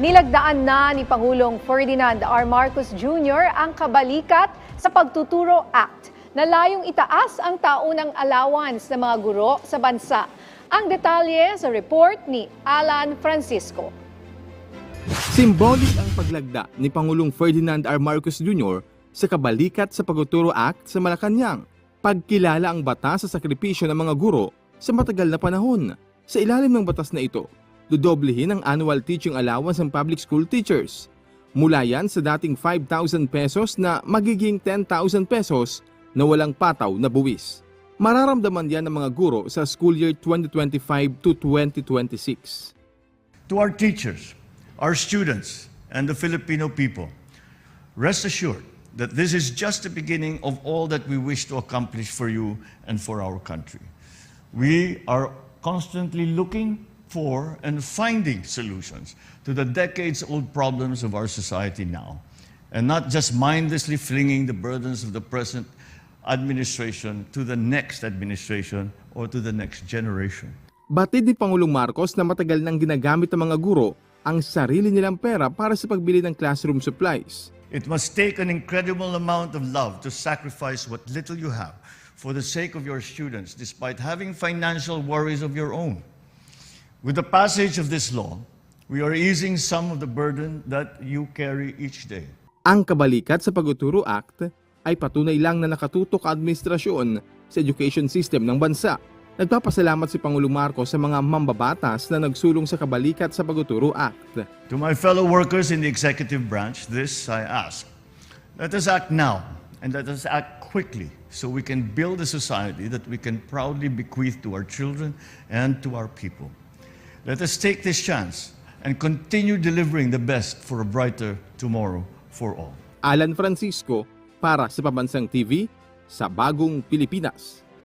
Nilagdaan na ni Pangulong Ferdinand R. Marcos Jr. ang Kabalikat sa Pagtuturo Act na layong itaas ang taunang allowance ng mga guro sa bansa. Ang detalye sa report ni Alan Francisco. Symbolic ang paglagda ni Pangulong Ferdinand R. Marcos Jr. sa Kabalikat sa Pagtuturo Act sa Malacanang. Pagkilala ang batas sa sakripisyo ng mga guro sa matagal na panahon. Sa ilalim ng batas na ito, dodoblehin ang annual teaching allowance ng public school teachers. Mula yan sa dating 5,000 pesos na magiging 10,000 pesos na walang pataw na buwis. Mararamdaman yan ng mga guro sa school year 2025 to 2026. To our teachers, our students, and the Filipino people, rest assured that this is just the beginning of all that we wish to accomplish for you and for our country. We are constantly looking for and finding solutions to the decades-old problems of our society now, and not just mindlessly flinging the burdens of the present administration to the next administration or to the next generation. Batid ni Pangulong Marcos na matagal nang ginagamit ng mga guro ang sarili nilang pera para sa pagbili ng classroom supplies. It must take an incredible amount of love to sacrifice what little you have for the sake of your students, despite having financial worries of your own. With the passage of this law, we are easing some of the burden that you carry each day. Ang Kabalikat sa Pagtuturo Act ay patunay lang na nakatutok ang administrasyon sa education system ng bansa. Nagpapasalamat si Pangulong Marcos sa mga mambabatas na nagsulong sa Kabalikat sa Pagtuturo Act. To my fellow workers in the executive branch, this I ask. Let us act now and let us act quickly so we can build a society that we can proudly bequeath to our children and to our people. Let us take this chance and continue delivering the best for a brighter tomorrow for all. Alan Francisco para sa Pambansang TV sa Bagong Pilipinas.